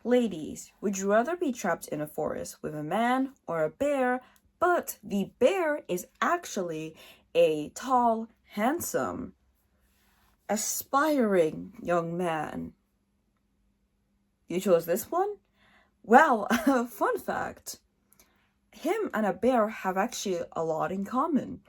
Ladies, would you rather be trapped in a forest with a man or a bear, but the bear is actually a tall, handsome, aspiring young man? You chose this one? Well, fun fact, him and a bear have actually a lot in common,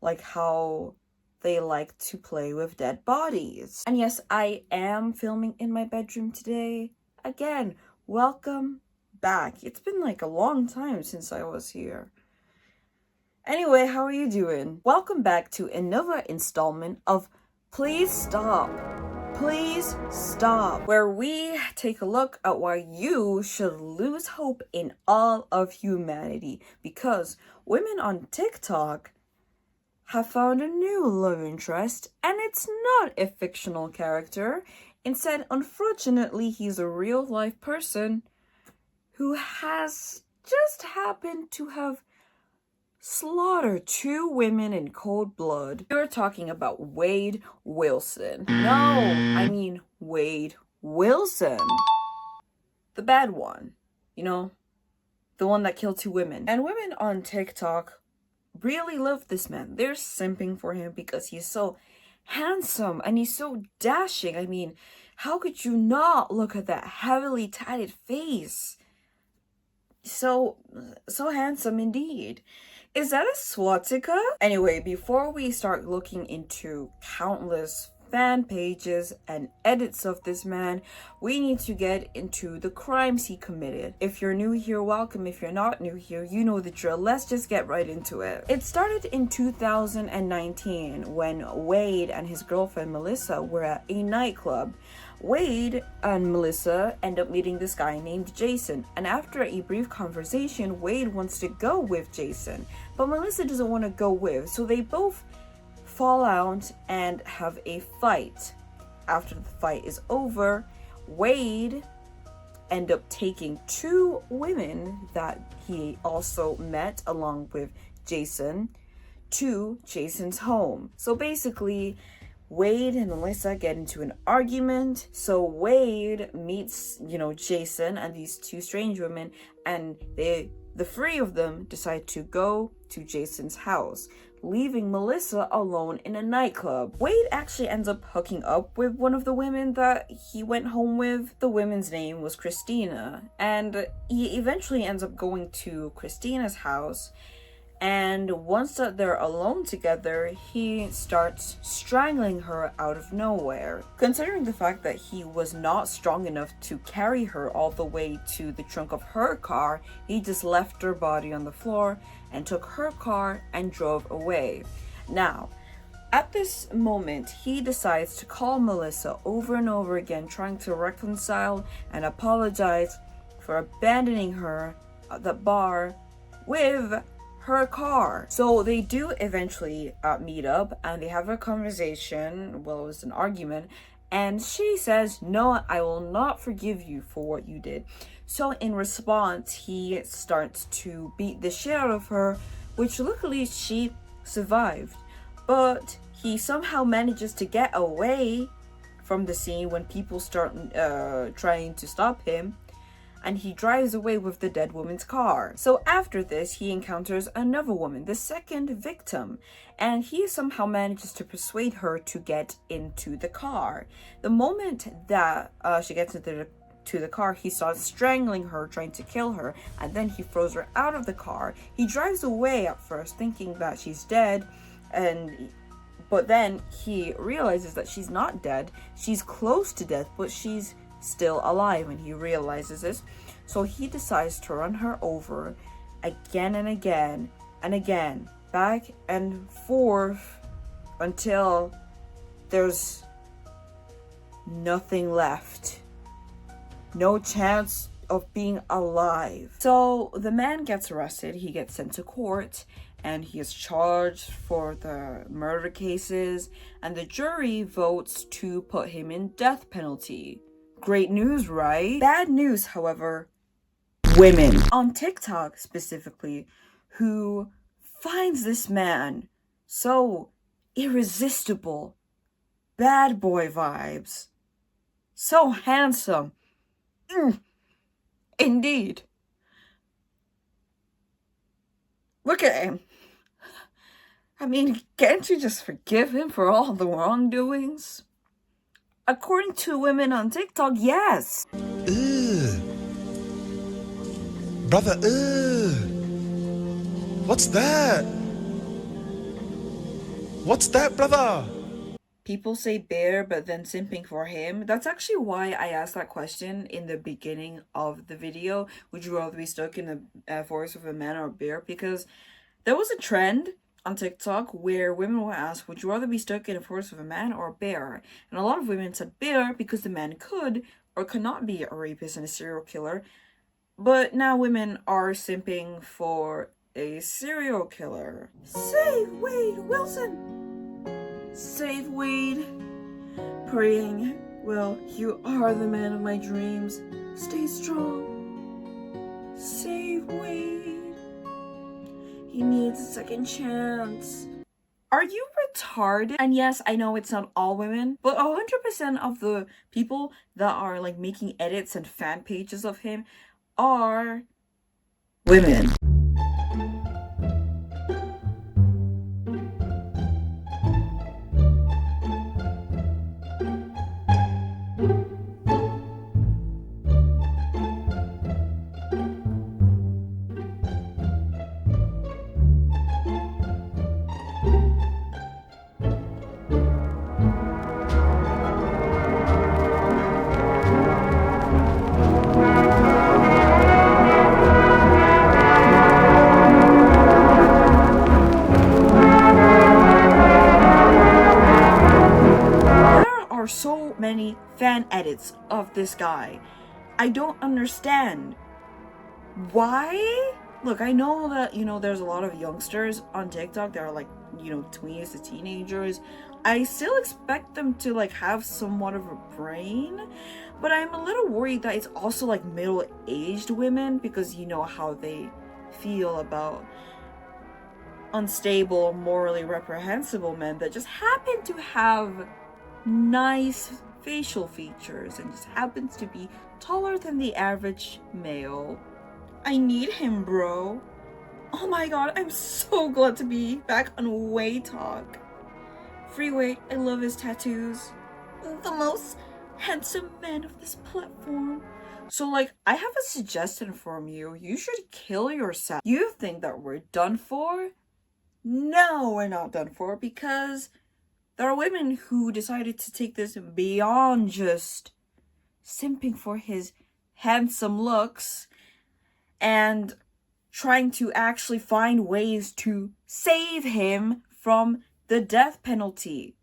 like how they like to play with dead bodies. And yes, I am filming in my bedroom today. Again, welcome back. It's been like a long time since I was here. Anyway, how are you doing? Welcome back to another installment of Please Stop. Please Stop, where we take a look at why you should lose hope in all of humanity, because women on TikTok have found a new love interest, and it's not a fictional character. Instead, unfortunately, he's a real life person who has just happened to have slaughtered 2 women in cold blood. You're talking about Wade Wilson. No, I mean Wade Wilson. The bad one. You know, the one that killed 2 women. And women on TikTok really love this man. They're simping for him because he's so handsome and he's so dashing. I mean, how could you not look at that heavily tatted face? So handsome indeed. Is that a swastika? Anyway, before we start looking into countless fan pages and edits of this man, we need to get into the crimes he committed. If you're new here, welcome. If you're not new here, you know the drill. Let's just get right into it. It started in 2019 when Wade and his girlfriend Melissa were at a nightclub. Wade and Melissa end up meeting this guy named Jason, and after a brief conversation, Wade wants to go with Jason, but Melissa doesn't want to go with, so they both fall out and have a fight. After the fight is over, Wade end up taking 2 women that he also met along with Jason to Jason's home. So basically, Wade and Melissa get into an argument. So Wade meets, Jason and these 2 strange women, and the 3 of them decide to go to Jason's house, leaving Melissa alone in a nightclub. Wade actually ends up hooking up with one of the women that he went home with. The woman's name was Christina, and he eventually ends up going to Christina's house. And once that they're alone together, he starts strangling her out of nowhere. Considering the fact that he was not strong enough to carry her all the way to the trunk of her car, he just left her body on the floor and took her car and drove away. Now, at this moment, he decides to call Melissa over and over again, trying to reconcile and apologize for abandoning her at the bar with her car. So they do eventually meet up, and they have a conversation. Well, it was an argument, and she says, "No, I will not forgive you for what you did." So in response, he starts to beat the shit out of her, which luckily she survived. But he somehow manages to get away from the scene when people start trying to stop him, and he drives away with the dead woman's car. So after this, he encounters another woman, the second victim, and he somehow manages to persuade her to get into the car. The moment that she gets into the car, he starts strangling her, trying to kill her, and then he throws her out of the car. He drives away at first, thinking that she's dead, but then he realizes that she's not dead. She's close to death, but she's still alive, and he realizes this. So he decides to run her over again and again and again, back and forth, until there's nothing left. No chance of being alive. So the man gets arrested, he gets sent to court, and he is charged for the murder cases, and the jury votes to put him in death penalty. Great news, right? Bad news, however, women on TikTok specifically, who finds this man so irresistible, bad boy vibes, so handsome, Indeed. Look at him. I mean, can't you just forgive him for all the wrongdoings? According to women on TikTok, yes. Ugh. Brother, ugh. What's that? What's that, brother? People say bear, but then simping for him. That's actually why I asked that question in the beginning of the video. Would you rather be stuck in the forest with a man or a bear? Because there was a trend on TikTok where women were asked, would you rather be stuck in a forest with a man or a bear? And a lot of women said bear because the man could or could not be a rapist and a serial killer. But now women are simping for a serial killer. Save Wade Wilson! Save Wade. Praying, well, you are the man of my dreams. Stay strong. Save Wade. He needs a second chance. Are you retarded? And yes, I know it's not all women, but 100% of the people that are like making edits and fan pages of him are women. So many fan edits of this guy. I don't understand. Why? Look, I know that, there's a lot of youngsters on TikTok that are like, tweens to teenagers. I still expect them to like have somewhat of a brain, but I'm a little worried that it's also like middle-aged women, because you know how they feel about unstable, morally reprehensible men that just happen to have nice facial features and just happens to be taller than the average male. I need him, bro. Oh my god, I'm so glad to be back on Way Talk. Free Wade, I love his tattoos. The most handsome man of this platform. So like, I have a suggestion from you. You should kill yourself. You think that we're done for? No, we're not done for, because there are women who decided to take this beyond just simping for his handsome looks and trying to actually find ways to save him from the death penalty.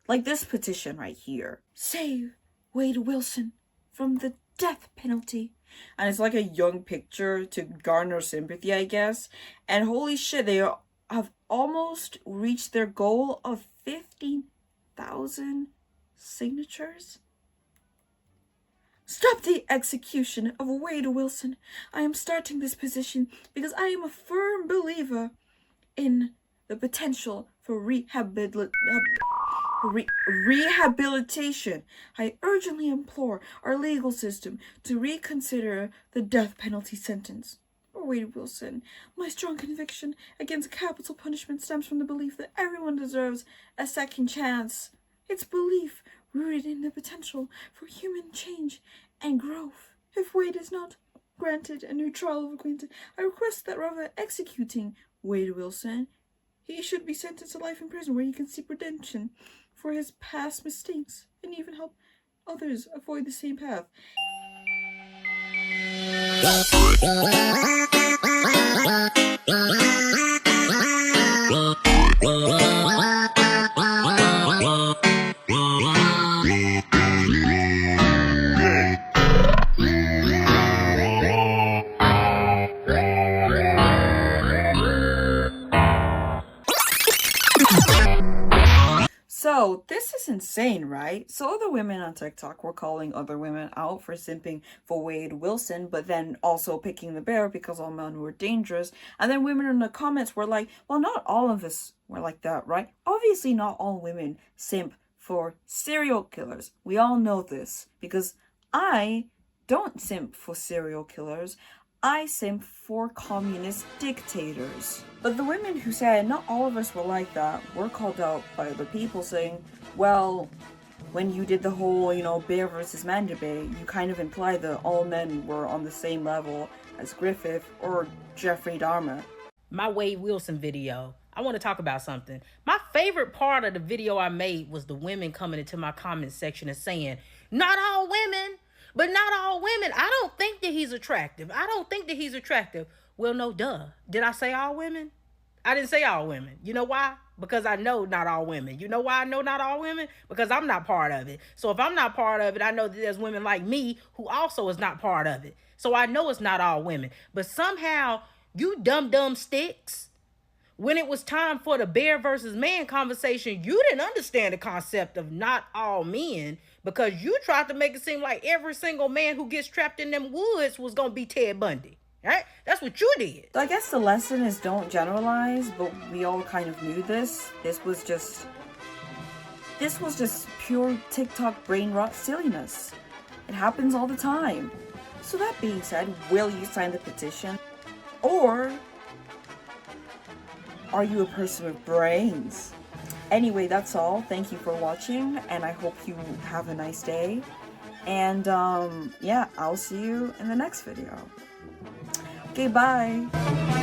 Like this petition right here. Save Wade Wilson from the death penalty. And it's like a young picture to garner sympathy, I guess. And holy shit, they have almost reached their goal of 15,000 signatures. Stop the execution of Wade Wilson. I am starting this petition because I am a firm believer in the potential for rehabilitation. I urgently implore our legal system to reconsider the death penalty sentence. Wade Wilson, my strong conviction against capital punishment stems from the belief that everyone deserves a second chance. It's belief rooted in the potential for human change and growth. If Wade is not granted a new trial of acquaintance, I request that rather executing Wade Wilson, he should be sentenced to life in prison where he can seek redemption for his past mistakes and even help others avoid the same path. So this is insane, right? So other women on TikTok were calling other women out for simping for Wade Wilson, but then also picking the bear because all men were dangerous. And then women in the comments were like, well, not all of us were like that, right? Obviously not all women simp for serial killers. We all know this because I don't simp for serial killers. I simp for communist dictators. But the women who said not all of us were like that were called out by other people saying, well, when you did the whole, bear versus man debate, you kind of implied that all men were on the same level as Griffith or Jeffrey Dahmer. My Wade Wilson video. I want to talk about something. My favorite part of the video I made was the women coming into my comment section and saying, not all women, but not all women. I don't think that he's attractive. I don't think that he's attractive. Well, no, duh. Did I say all women? I didn't say all women. You know why? Because I know not all women. You know why I know not all women? Because I'm not part of it. So if I'm not part of it, I know that there's women like me who also is not part of it. So I know it's not all women. But somehow, you dumb sticks, when it was time for the bear versus man conversation, you didn't understand the concept of not all men, because you tried to make it seem like every single man who gets trapped in them woods was going to be Ted Bundy. Right? That's what you did. So I guess the lesson is don't generalize, but we all kind of knew this. This was just pure TikTok brain rot silliness. It happens all the time. So that being said, will you sign the petition? Or are you a person with brains? Anyway, that's all. Thank you for watching, and I hope you have a nice day. And yeah, I'll see you in the next video. Okay, bye.